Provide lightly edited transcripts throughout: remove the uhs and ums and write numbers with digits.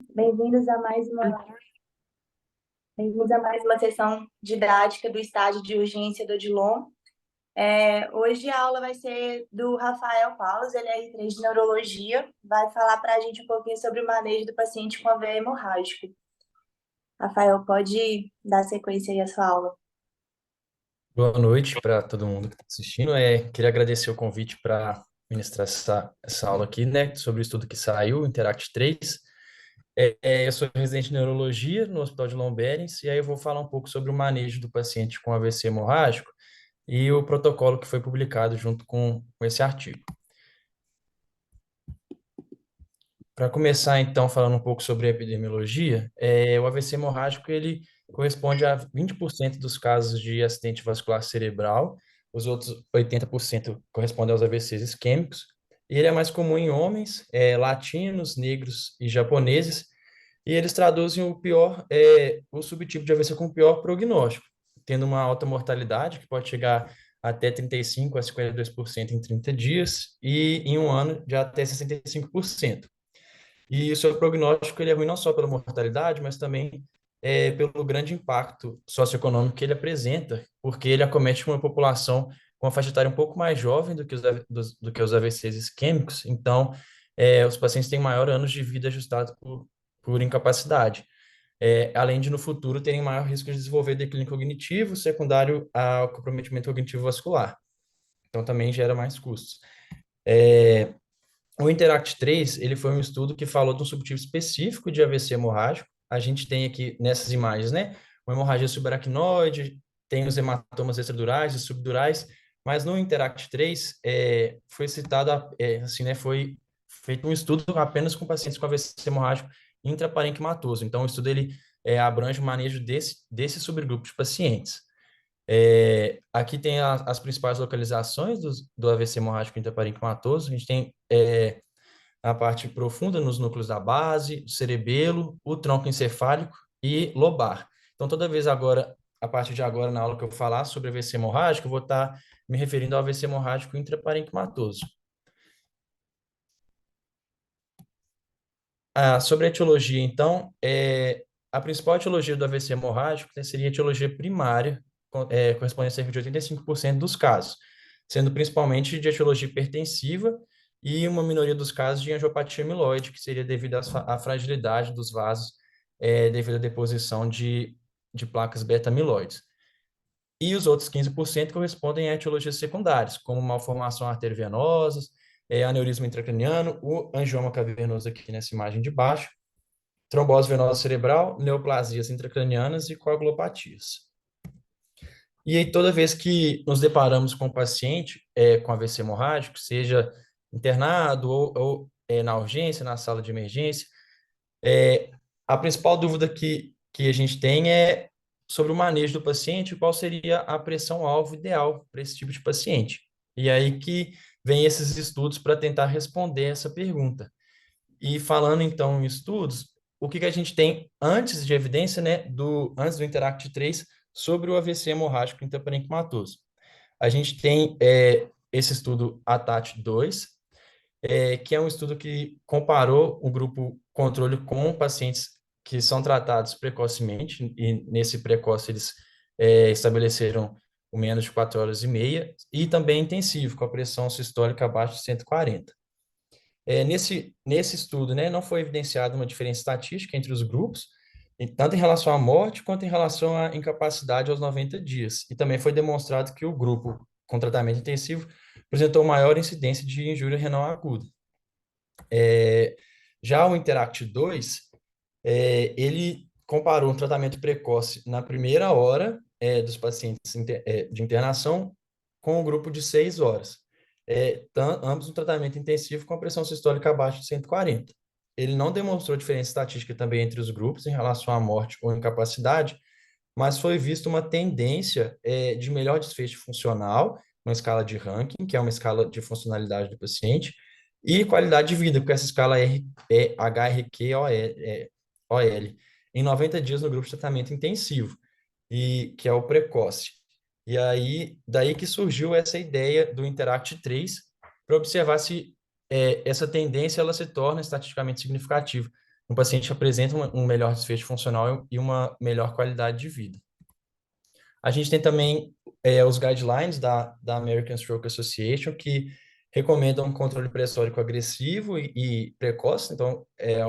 Bem-vindos a mais uma, bem-vindos a mais uma sessão didática do estágio de urgência do Odilon. Hoje a aula vai ser do Rafael Paulos, ele é R3 de Neurologia, vai falar para a gente um pouquinho sobre o manejo do paciente com AVE hemorrágico. Rafael, pode dar sequência aí à sua aula. Boa noite para todo mundo que está assistindo. Queria agradecer o convite para ministrar essa aula aqui, né, sobre o estudo que saiu, Interact 3. Eu sou residente de neurologia no Hospital de Lombarens, e aí eu vou falar um pouco sobre o manejo do paciente com AVC hemorrágico e o protocolo que foi publicado junto com esse artigo. Para começar, então, falando um pouco sobre a epidemiologia, o AVC hemorrágico ele corresponde a 20% dos casos de acidente vascular cerebral, os outros 80% correspondem aos AVCs isquêmicos, e ele é mais comum em homens, latinos, negros e japoneses, e eles traduzem o subtipo de AVC com o pior prognóstico, tendo uma alta mortalidade, que pode chegar até 35% a 52% em 30 dias, e em um ano de até 65%. E o seu prognóstico ele é ruim não só pela mortalidade, mas também pelo grande impacto socioeconômico que ele apresenta, porque ele acomete uma população com uma faixa etária um pouco mais jovem do que os AVCs isquêmicos. Então, os pacientes têm maior anos de vida ajustados por incapacidade. Além de, no futuro, terem maior risco de desenvolver declínio cognitivo secundário ao comprometimento cognitivo vascular. Então, também gera mais custos. É, o Interact 3, ele foi um estudo que falou de um subtipo específico de AVC hemorrágico. A gente tem aqui nessas imagens, né, uma hemorragia subaracnoide, tem os hematomas extradurais e subdurais, mas no Interact 3 foi citado, assim, né, foi feito um estudo apenas com pacientes com AVC hemorrágico intraparenquimatoso. Então, o estudo ele abrange o manejo desse subgrupo de pacientes. Aqui tem as principais localizações do AVC hemorrágico intraparenquimatoso. A gente tem a parte profunda nos núcleos da base, o cerebelo, o tronco encefálico e lobar. Então, toda vez agora, a partir de agora, na aula que eu falar sobre AVC hemorrágico, eu vou estar me referindo ao AVC hemorrágico intraparenquimatoso. Sobre a etiologia, então, a principal etiologia do AVC hemorrágico, né, seria a etiologia primária, correspondendo a cerca de 85% dos casos, sendo principalmente de etiologia hipertensiva e uma minoria dos casos de angiopatia amiloide, que seria devido à fragilidade dos vasos, devido à deposição de placas beta-amiloides. E os outros 15% correspondem a etiologias secundárias, como malformação arteriovenosa, aneurisma intracraniano, o angioma cavernoso aqui nessa imagem de baixo, trombose venosa cerebral, neoplasias intracranianas e coagulopatias. E aí, toda vez que nos deparamos com um paciente com AVC hemorrágico, seja internado ou na urgência, na sala de emergência, é, a principal dúvida que a gente tem é sobre o manejo do paciente, qual seria a pressão-alvo ideal para esse tipo de paciente. E aí que vem esses estudos para tentar responder essa pergunta. E falando então em estudos, o que a gente tem antes de evidência, né, antes do Interact 3 sobre o AVC hemorrágico intraparenquimatoso? A gente tem esse estudo ATAT-2, que é um estudo que comparou o grupo controle com pacientes que são tratados precocemente, e nesse precoce eles estabeleceram o menos de 4 horas e meia, e também intensivo, com a pressão sistólica abaixo de 140. Nesse estudo, né, não foi evidenciada uma diferença estatística entre os grupos, tanto em relação à morte quanto em relação à incapacidade aos 90 dias. E também foi demonstrado que o grupo com tratamento intensivo apresentou maior incidência de injúria renal aguda. É, Já o Interact 2, ele comparou um tratamento precoce na primeira hora dos pacientes de internação com o grupo de 6 horas. Ambos um tratamento intensivo com a pressão sistólica abaixo de 140. Ele não demonstrou diferença estatística também entre os grupos em relação à morte ou incapacidade, mas foi vista uma tendência de melhor desfecho funcional, uma escala de ranking, que é uma escala de funcionalidade do paciente, e qualidade de vida, porque essa escala é HRQ-OL, em 90 dias no grupo de tratamento intensivo, e que é o precoce. E aí, daí que surgiu essa ideia do Interact 3, para observar se essa tendência ela se torna estatisticamente significativa um paciente apresenta um melhor desfecho funcional e uma melhor qualidade de vida. A gente tem também os guidelines da American Stroke Association, que recomendam um controle pressórico agressivo e precoce, então,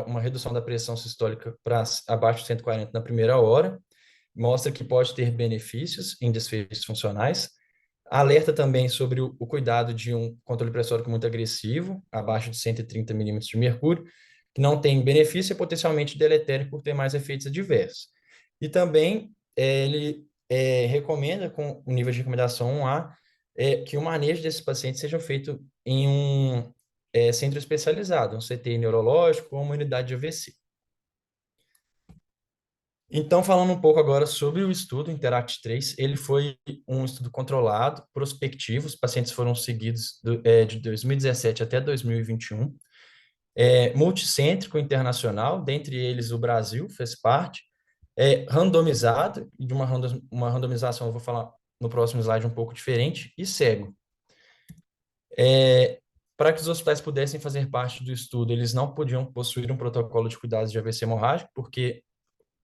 uma redução da pressão sistólica para abaixo de 140 na primeira hora, mostra que pode ter benefícios em desfechos funcionais. Alerta também sobre o cuidado de um controle pressórico muito agressivo, abaixo de 130 milímetros de mercúrio, que não tem benefício e é potencialmente deletério por ter mais efeitos adversos. E também ele recomenda, com o nível de recomendação 1A, que o manejo desses pacientes seja feito em um centro especializado, um CTI neurológico ou uma unidade de AVC. Então, falando um pouco agora sobre o estudo Interact-3, ele foi um estudo controlado, prospectivo, os pacientes foram seguidos de 2017 até 2021, multicêntrico internacional, dentre eles o Brasil fez parte, randomizado, e de uma randomização, eu vou falar no próximo slide um pouco diferente, e cego. Para que os hospitais pudessem fazer parte do estudo, eles não podiam possuir um protocolo de cuidados de AVC hemorrágico, porque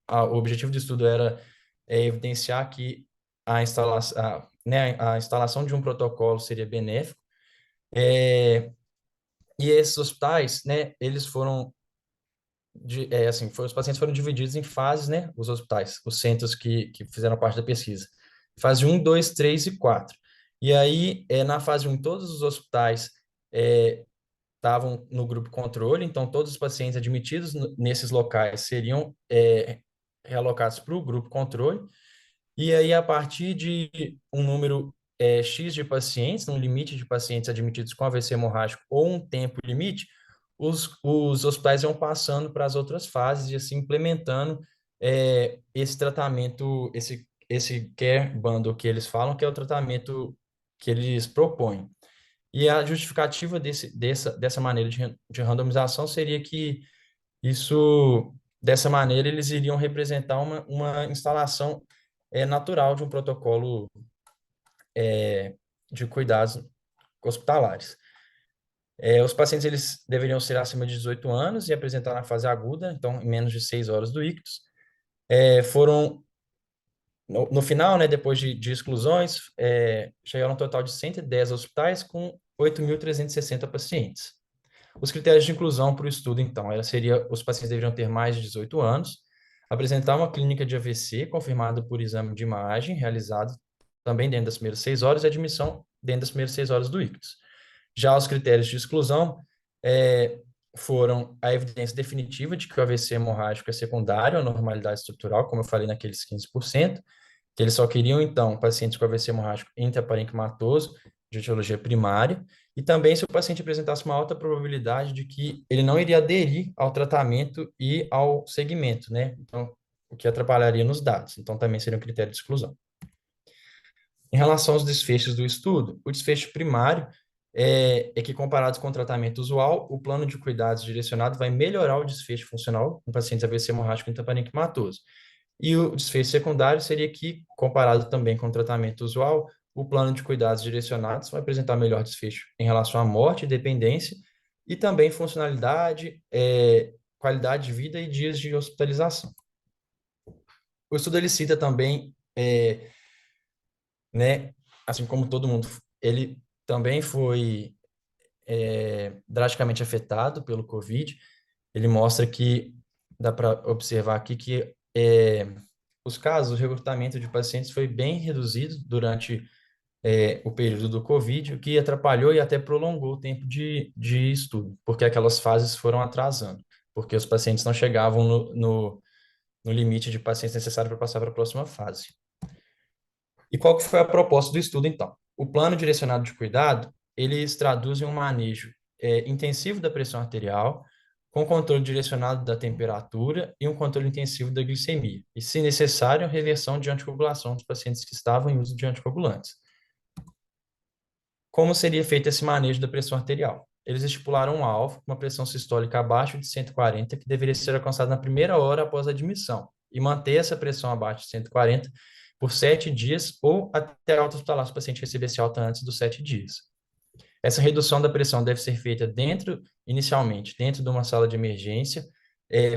o objetivo do estudo era evidenciar que a instalação de um protocolo seria benéfico. E esses hospitais, né, eles foram, os pacientes foram divididos em fases, né, os hospitais, os centros que fizeram parte da pesquisa. Fase 1, 2, 3 e 4. E aí, na fase 1, todos os hospitais estavam no grupo controle, então todos os pacientes admitidos nesses locais seriam realocados para o grupo controle, e aí a partir de um número X de pacientes, um limite de pacientes admitidos com AVC hemorrágico ou um tempo limite, os hospitais iam passando para as outras fases e assim implementando esse tratamento, esse care bundle que eles falam, que é o tratamento que eles propõem. E a justificativa dessa maneira de randomização seria que dessa maneira, eles iriam representar uma instalação natural de um protocolo de cuidados hospitalares. Os pacientes eles deveriam ser acima de 18 anos e apresentar na fase aguda, então em menos de 6 horas do ictus. Foram no final, né, depois de exclusões, chegaram um total de 110 hospitais com 8.360 pacientes. Os critérios de inclusão para o estudo, então, seria os pacientes deveriam ter mais de 18 anos, apresentar uma clínica de AVC confirmada por exame de imagem realizado também dentro das primeiras 6 horas e admissão dentro das primeiras 6 horas do ictus. Já os critérios de exclusão foram a evidência definitiva de que o AVC hemorrágico é secundário à normalidade estrutural, como eu falei naqueles 15%, que eles só queriam, então, pacientes com AVC hemorrágico intraparenquimatoso, de etiologia primária, e também se o paciente apresentasse uma alta probabilidade de que ele não iria aderir ao tratamento e ao segmento, né? Então, o que atrapalharia nos dados. Então, também seria um critério de exclusão. Em relação aos desfechos do estudo, o desfecho primário é que, comparado com o tratamento usual, o plano de cuidados direcionado vai melhorar o desfecho funcional em pacientes AVC hemorrágico intraparenquimatoso. E o desfecho secundário seria que, comparado também com o tratamento usual, o plano de cuidados direcionados vai apresentar melhor desfecho em relação à morte e dependência, e também funcionalidade, qualidade de vida e dias de hospitalização. O estudo ele cita também, né, assim como todo mundo, ele também foi drasticamente afetado pelo COVID. Ele mostra que dá para observar aqui que os casos, o recrutamento de pacientes foi bem reduzido durante o período do COVID, o que atrapalhou e até prolongou o tempo de estudo, porque aquelas fases foram atrasando, porque os pacientes não chegavam no limite de pacientes necessário para passar para a próxima fase. E qual que foi a proposta do estudo, então? O plano direcionado de cuidado, eles traduzem um manejo intensivo da pressão arterial, com controle direcionado da temperatura e um controle intensivo da glicemia. E, se necessário, reversão de anticoagulação dos pacientes que estavam em uso de anticoagulantes. Como seria feito esse manejo da pressão arterial? Eles estipularam um alvo, uma pressão sistólica abaixo de 140, que deveria ser alcançada na primeira hora após a admissão, e manter essa pressão abaixo de 140 por 7 dias ou até a alta hospitalar se o paciente recebesse alta antes dos 7 dias. Essa redução da pressão deve ser feita inicialmente, dentro de uma sala de emergência,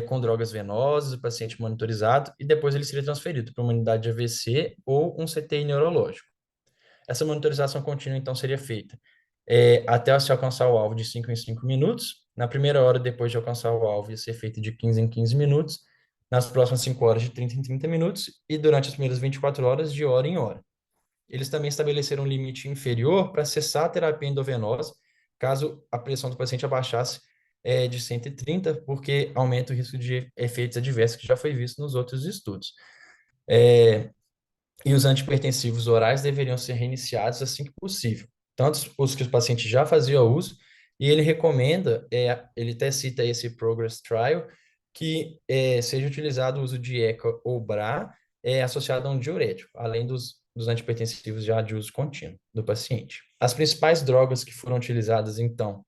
com drogas venosas, o paciente monitorizado, e depois ele seria transferido para uma unidade de AVC ou um CTI neurológico. Essa monitorização contínua, então, seria feita até se alcançar o alvo de 5 em 5 minutos. Na primeira hora, depois de alcançar o alvo, ia ser feita de 15 em 15 minutos. Nas próximas 5 horas, de 30 em 30 minutos. E durante as primeiras 24 horas, de hora em hora. Eles também estabeleceram um limite inferior para cessar a terapia endovenosa, caso a pressão do paciente abaixasse de 130, porque aumenta o risco de efeitos adversos que já foi visto nos outros estudos. E os antihipertensivos orais deveriam ser reiniciados assim que possível, tanto os que o paciente já fazia uso, e ele recomenda, ele até cita esse Progress Trial, que seja utilizado o uso de ECA ou BRA associado a um diurético, além dos antihipertensivos já de uso contínuo do paciente. As principais drogas que foram utilizadas, então,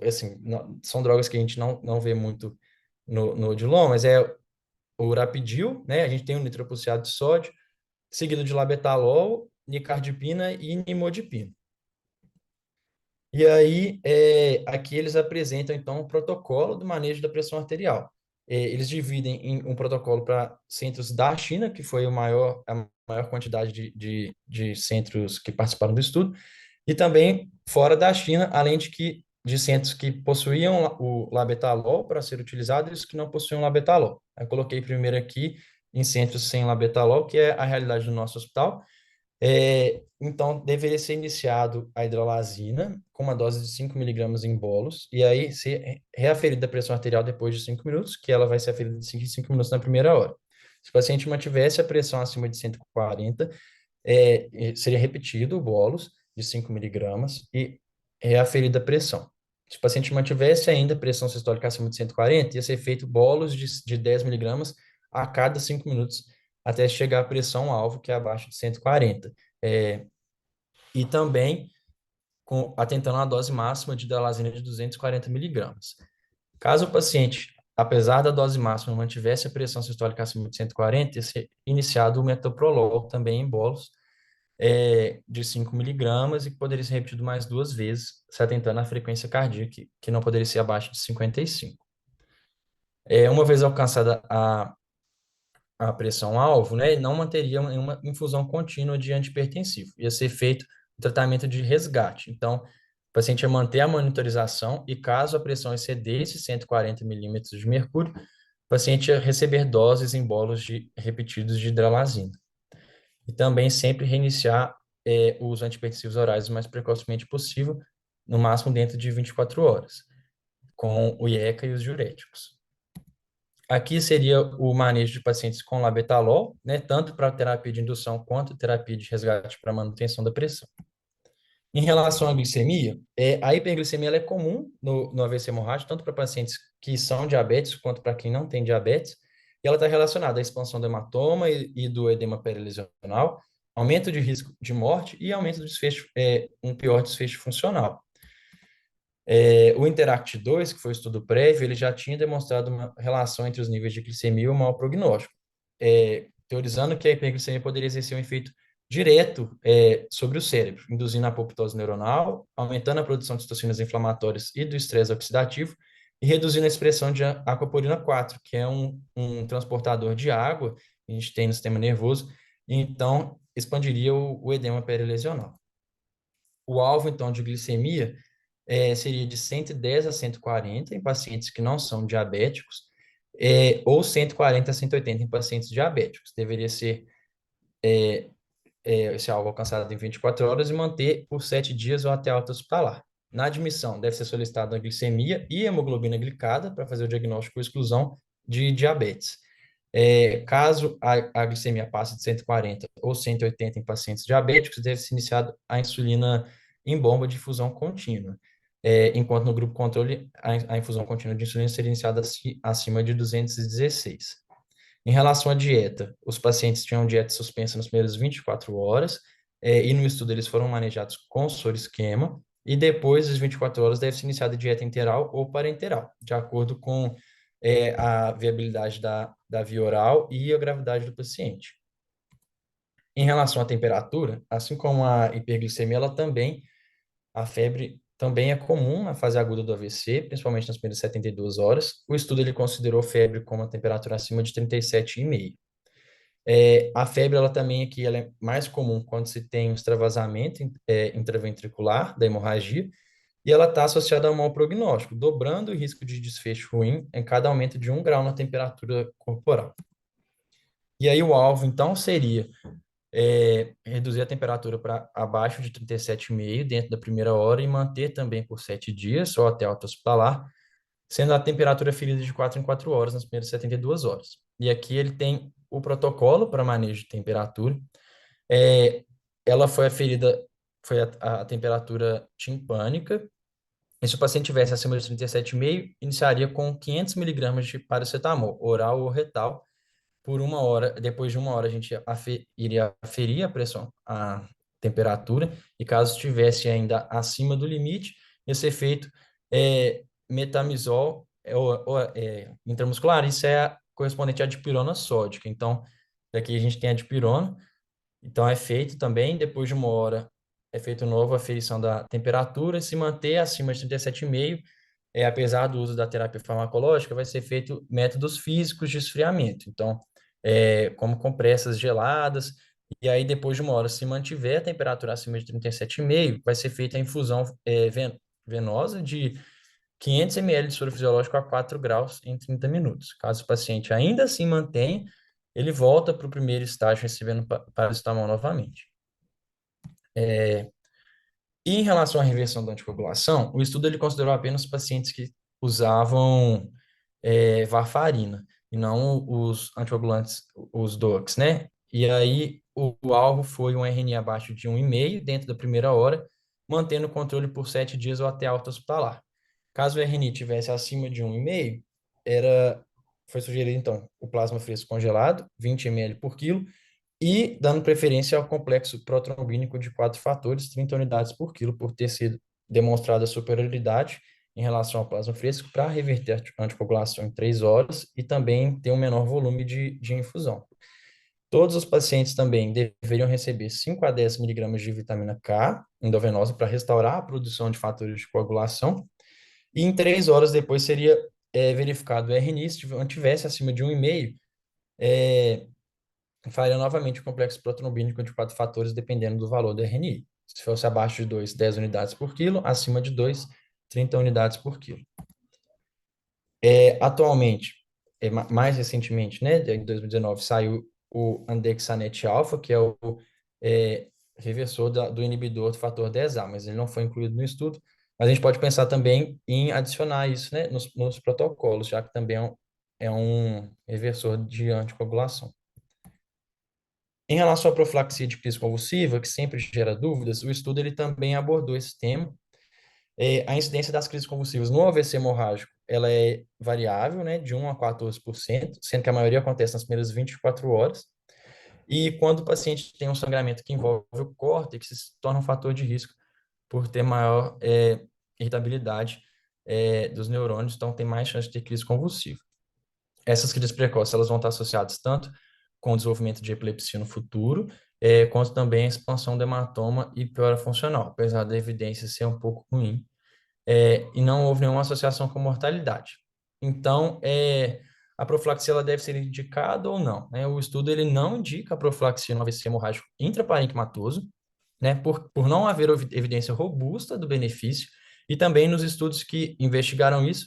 assim, são drogas que a gente não vê muito no Odilon, mas o Rapidil, né? A gente tem o nitroprusiato de sódio, seguido de labetalol, nicardipina e nimodipina. E aí, aqui eles apresentam, então, o protocolo do manejo da pressão arterial. Eles dividem em um protocolo para centros da China, que foi a maior quantidade de centros que participaram do estudo, e também fora da China, além de centros que possuíam o labetalol para ser utilizado e os que não possuíam labetalol. Eu coloquei primeiro aqui em centros sem labetalol, que é a realidade do nosso hospital. Então, deveria ser iniciado a hidralazina com uma dose de 5 miligramas em bolos, e aí ser reaferida a pressão arterial depois de 5 minutos, que ela vai ser aferida de 5 em 5 minutos na primeira hora. Se o paciente mantivesse a pressão acima de 140, seria repetido o bolos de 5 miligramas e reaferida a pressão. Se o paciente mantivesse ainda a pressão sistólica acima de 140, ia ser feito bolos de 10 miligramas a cada 5 minutos, até chegar à pressão-alvo, que é abaixo de 140. E também atentando à dose máxima de dalazina de 240 miligramas. Caso o paciente, apesar da dose máxima, mantivesse a pressão sistólica acima de 140, ia ser iniciado o metoprolol, também em bolos, de 5 miligramas, e que poderia ser repetido mais 2 vezes, se atentando à frequência cardíaca, que não poderia ser abaixo de 55. Uma vez alcançada a pressão-alvo, né, não manteria uma infusão contínua de antihipertensivo. Ia ser feito um tratamento de resgate. Então, o paciente ia manter a monitorização e, caso a pressão excedesse 140 milímetros de mercúrio, o paciente ia receber doses em bolos repetidos de hidralazina. E também sempre reiniciar os antihipertensivos orais o mais precocemente possível, no máximo dentro de 24 horas, com o IECA e os diuréticos. Aqui seria o manejo de pacientes com labetalol, né, tanto para terapia de indução quanto terapia de resgate para manutenção da pressão. Em relação à glicemia, a hiperglicemia ela é comum no AVC hemorrágico, tanto para pacientes que são diabéticos quanto para quem não tem diabetes, e ela está relacionada à expansão do hematoma e do edema perilesional, aumento de risco de morte e aumento do desfecho, um pior desfecho funcional. O Interact-2, que foi o estudo prévio, ele já tinha demonstrado uma relação entre os níveis de glicemia e o mau prognóstico, teorizando que a hiperglicemia poderia exercer um efeito direto sobre o cérebro, induzindo a apoptose neuronal, aumentando a produção de citocinas inflamatórias e do estresse oxidativo, e reduzindo a expressão de aquaporina 4, que é um transportador de água que a gente tem no sistema nervoso, e então expandiria o edema perilesional. O alvo, então, de glicemia seria de 110 a 140 em pacientes que não são diabéticos, ou 140 a 180 em pacientes diabéticos. Deveria ser esse alvo alcançado em 24 horas e manter por 7 dias ou até alta hospitalar. Na admissão, deve ser solicitada a glicemia e hemoglobina glicada para fazer o diagnóstico ou exclusão de diabetes. Caso a glicemia passe de 140 ou 180 em pacientes diabéticos, deve ser iniciada a insulina em bomba de infusão contínua. Enquanto no grupo controle, a infusão contínua de insulina seria iniciada acima de 216. Em relação à dieta, os pacientes tinham dieta suspensa nas primeiras 24 horas, e no estudo eles foram manejados com soro-esquema, e depois das 24 horas deve ser iniciada dieta enteral ou parenteral, de acordo com a viabilidade da via oral e a gravidade do paciente. Em relação à temperatura, assim como a hiperglicemia, ela também, a febre também é comum na fase aguda do AVC, principalmente nas primeiras 72 horas. O estudo ele considerou febre com uma temperatura acima de 37,5. A febre, ela também aqui, ela é mais comum quando se tem um extravasamento intraventricular da hemorragia, e ela está associada a um mau prognóstico, dobrando o risco de desfecho ruim em cada aumento de 1 grau na temperatura corporal. E aí o alvo, então, seria reduzir a temperatura para abaixo de 37,5 dentro da primeira hora e manter também por 7 dias, ou até alta hospitalar, sendo a temperatura ferida de 4 em 4 horas nas primeiras 72 horas. E aqui ele tem o protocolo para manejo de temperatura. É, ela foi aferida, foi a temperatura timpânica, e se o paciente tivesse acima de 37,5, iniciaria com 500 miligramas de paracetamol, oral ou retal, por 1 hora. Depois de 1 hora, a gente iria aferir a pressão, a temperatura, e caso estivesse ainda acima do limite, ia ser feito metamizol intramuscular. Isso é correspondente à dipirona sódica. Então, daqui a gente tem a dipirona. Então, é feito também, depois de 1 hora, é feito nova aferição da temperatura. Se manter acima de 37,5, apesar do uso da terapia farmacológica, vai ser feito métodos físicos de esfriamento. Então, como compressas geladas. E aí, depois de 1 hora, se mantiver a temperatura acima de 37,5, vai ser feita a infusão venosa de 500 ml de soro fisiológico a 4 graus em 30 minutos. Caso o paciente ainda assim mantenha, ele volta para o primeiro estágio recebendo paracetamol novamente. E em relação à reversão da anticoagulação, o estudo ele considerou apenas pacientes que usavam varfarina e não os anticoagulantes, os DOACs, né? E aí o alvo foi um RNA abaixo de 1,5 dentro da primeira hora, mantendo o controle por 7 dias ou até alta hospitalar. Caso o RNA tivesse acima de 1,5, foi sugerido então o plasma fresco congelado, 20 ml por quilo, e dando preferência ao complexo protrombínico de 4 fatores, 30 unidades por quilo, por ter sido demonstrada a superioridade em relação ao plasma fresco para reverter a anticoagulação em 3 horas e também ter um menor volume de infusão. Todos os pacientes também deveriam receber 5 a 10 miligramas de vitamina K endovenosa para restaurar a produção de fatores de coagulação, e em 3 horas depois seria verificado o RNI, se tivesse acima de 1,5, faria novamente o complexo protrombínico de 4 fatores, dependendo do valor do RNI. Se fosse abaixo de 2, 10 unidades por quilo, acima de 2, 30 unidades por quilo. Atualmente, mais recentemente, né, em 2019, saiu o Andexanet alfa, que é o reversor do inibidor do fator 10A, mas ele não foi incluído no estudo. Mas a gente pode pensar também em adicionar isso, né, nos protocolos, já que também é um reversor de anticoagulação. Em relação à profilaxia de crise convulsiva, que sempre gera dúvidas, o estudo ele também abordou esse tema. A incidência das crises convulsivas no AVC hemorrágico, ela é variável, né, de 1 a 14%, sendo que a maioria acontece nas primeiras 24 horas. E quando o paciente tem um sangramento que envolve o córtex, isso se torna um fator de risco por ter maior irritabilidade dos neurônios, então tem mais chance de ter crise convulsiva. Essas crises precoces, elas vão estar associadas tanto com o desenvolvimento de epilepsia no futuro, quanto também a expansão do hematoma e piora funcional, apesar da evidência ser um pouco ruim, e não houve nenhuma associação com mortalidade. Então, a profilaxia ela deve ser indicada ou não, né? O estudo ele não indica a profilaxia no AVC hemorrágico intraparenquimatoso, né? Por não haver evidência robusta do benefício, e também nos estudos que investigaram isso,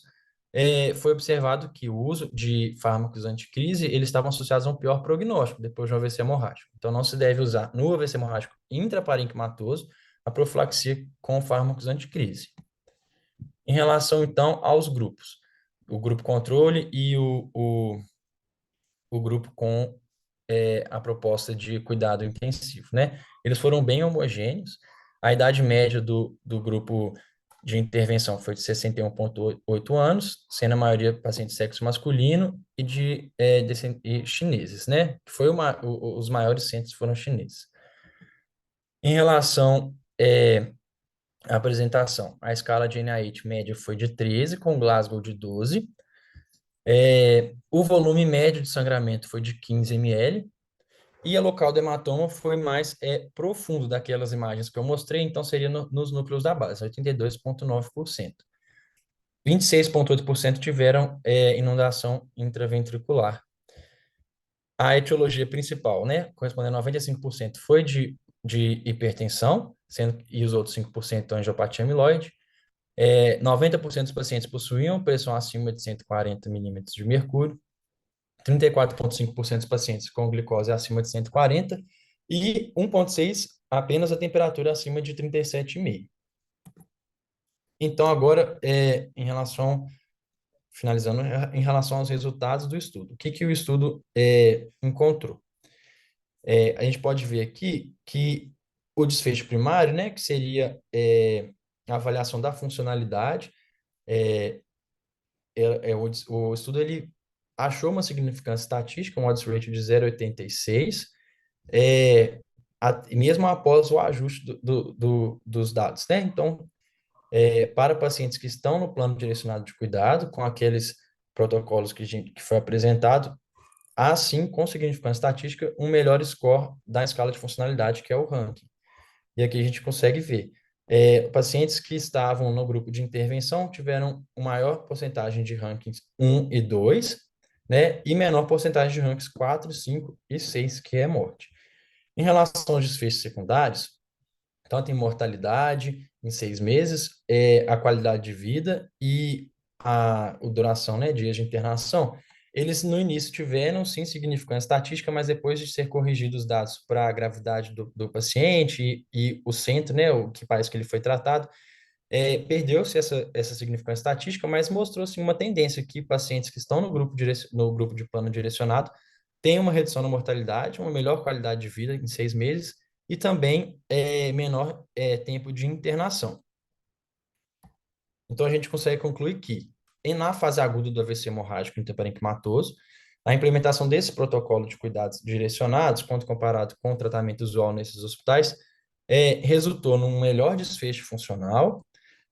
foi observado que o uso de fármacos anticrise, eles estavam associados a um pior prognóstico depois de um AVC hemorrágico. Então, não se deve usar no AVC hemorrágico intraparenquimatoso a profilaxia com fármacos anticrise. Em relação, então, aos grupos, o grupo controle e o grupo com a proposta de cuidado intensivo, né? Eles foram bem homogêneos. A idade média do grupo de intervenção foi de 61,8 anos, sendo a maioria pacientes de sexo masculino e chineses, né? Os maiores centros foram chineses. Em relação à apresentação, a escala de NIH média foi de 13, com Glasgow de 12. O volume médio de sangramento foi de 15 ml. E a local do hematoma foi mais profundo daquelas imagens que eu mostrei, então seria nos núcleos da base, 82,9%. 26,8% tiveram inundação intraventricular. A etiologia principal, né, correspondendo a 95%, foi de hipertensão, e os outros 5% angiopatia amiloide. 90% dos pacientes possuíam pressão acima de 140 milímetros de mercúrio, 34,5% dos pacientes com glicose acima de 140 e 1,6% apenas a temperatura acima de 37,5. Então, agora, finalizando, em relação aos resultados do estudo. O que que o estudo encontrou? A gente pode ver aqui que o desfecho primário, né, que seria a avaliação da funcionalidade, o estudo ele achou uma significância estatística, um odds ratio de 0,86, mesmo após o ajuste dos dados, né? Então, para pacientes que estão no plano direcionado de cuidado, com aqueles protocolos que foi apresentado, há sim, com significância estatística, um melhor score da escala de funcionalidade, que é o ranking. E aqui a gente consegue ver. Pacientes que estavam no grupo de intervenção tiveram uma maior porcentagem de rankings 1 e 2, né? E menor porcentagem de rankings 4, 5 e 6, que é morte. Em relação aos desfechos secundários, tanto em mortalidade, em 6 meses, a qualidade de vida e a duração, né, dias de internação, eles no início tiveram, sim, significância estatística, mas depois de ser corrigidos os dados para a gravidade do paciente e o centro, né, o que país que ele foi tratado, perdeu-se essa significância estatística, mas mostrou-se uma tendência que pacientes que estão no grupo de plano direcionado têm uma redução na mortalidade, uma melhor qualidade de vida em 6 meses e também menor tempo de internação. Então, a gente consegue concluir que, na fase aguda do AVC hemorrágico intraparenquimatoso, a implementação desse protocolo de cuidados direcionados, quando comparado com o tratamento usual nesses hospitais, resultou num melhor desfecho funcional,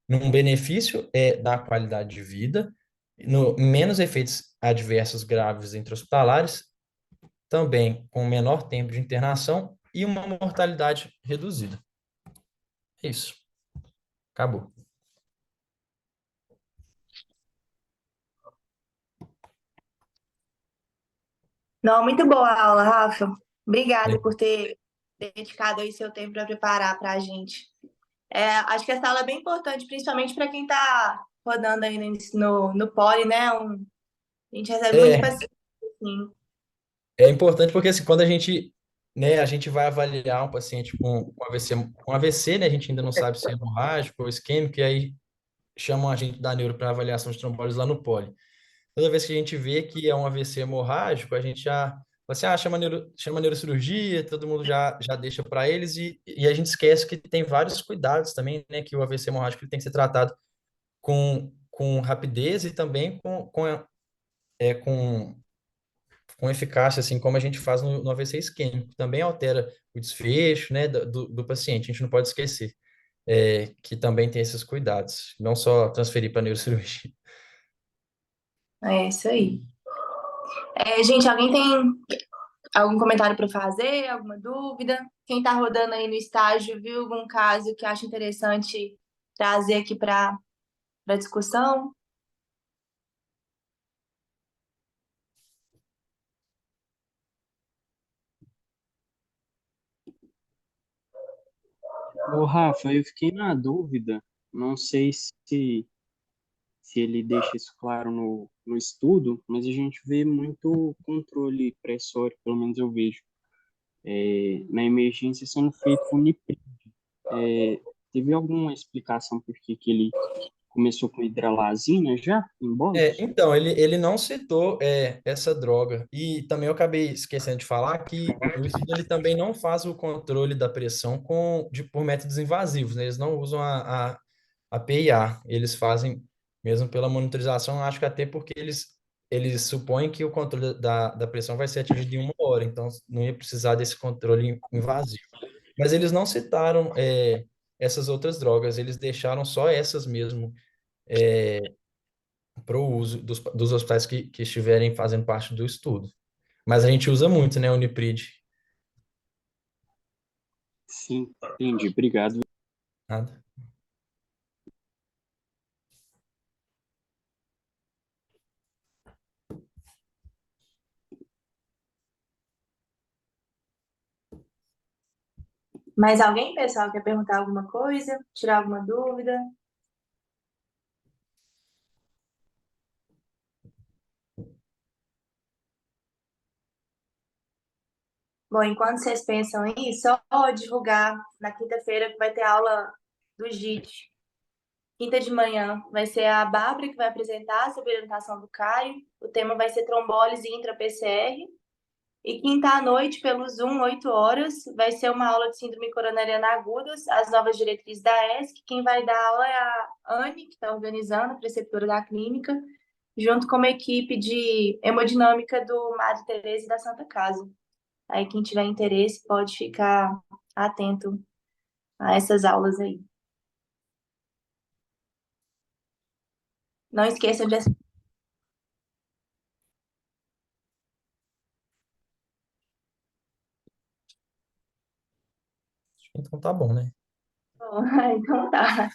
num benefício da qualidade de vida, no menos efeitos adversos graves intra-hospitalares, também com menor tempo de internação e uma mortalidade reduzida. É isso. Acabou. Não, muito boa a aula, Rafa. Obrigada por ter dedicado aí seu tempo para preparar para a gente. Acho que essa aula é bem importante, principalmente para quem está rodando aí no Poli, né? A gente recebe muito É, paciente, assim. é importante porque assim, quando a gente vai avaliar um paciente com AVC, né, a gente ainda não sabe se é hemorrágico ou isquêmico, e aí chamam a gente da neuro para avaliação de trombose lá no Poli. Toda vez que a gente vê que é um AVC hemorrágico, a gente já fala assim, chama neurocirurgia, todo mundo já deixa para eles, e a gente esquece que tem vários cuidados também, né, que o AVC hemorrágico ele tem que ser tratado com rapidez e também com com eficácia, assim como a gente faz no AVC isquêmico. Também altera o desfecho, né, do paciente. A gente não pode esquecer que também tem esses cuidados, não só transferir para neurocirurgia. É isso aí. Gente, alguém tem algum comentário para fazer? Alguma dúvida? Quem está rodando aí no estágio, viu algum caso que acha interessante trazer aqui para discussão? Ô, Rafa, eu fiquei na dúvida, não sei se ele deixa isso claro no estudo, mas a gente vê muito controle pressório, pelo menos eu vejo, na emergência sendo feito com Nipri. Teve alguma explicação por que que ele começou com hidralazina já, em bolos? Então, ele não citou essa droga. E também eu acabei esquecendo de falar que o estudo ele também não faz o controle da pressão por métodos invasivos, né? Eles não usam a PIA, eles fazem mesmo pela monitorização, acho que até porque eles supõem que o controle da pressão vai ser atingido em 1 hora, então não ia precisar desse controle invasivo. Mas eles não citaram essas outras drogas, eles deixaram só essas mesmo para o uso dos hospitais que estiverem fazendo parte do estudo. Mas a gente usa muito, né, o Uniprid. Sim, entendi. Obrigado. Nada. Mais alguém, pessoal, quer perguntar alguma coisa? Tirar alguma dúvida? Bom, enquanto vocês pensam aí, só divulgar na quinta-feira que vai ter aula do JIT. Quinta de manhã vai ser a Bárbara que vai apresentar sobre a orientação do Caio. O tema vai ser trombólise intra-PCR. E quinta à noite, pelo Zoom, 8 horas, vai ser uma aula de síndrome coronariana agudas, as novas diretrizes da ESC. Quem vai dar aula é a Anne, que está organizando, a preceptora da clínica, junto com uma equipe de hemodinâmica do Madre Teresa e da Santa Casa. Aí quem tiver interesse pode ficar atento a essas aulas aí. Não esqueçam de Então tá bom, né? Então tá.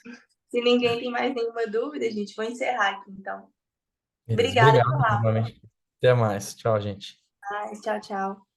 Se ninguém tem mais nenhuma dúvida, gente, vou encerrar aqui, então. Beleza. Obrigada, Obrigado viu, Rafa? novamente. Até mais. Tchau, gente. Tchau, tchau.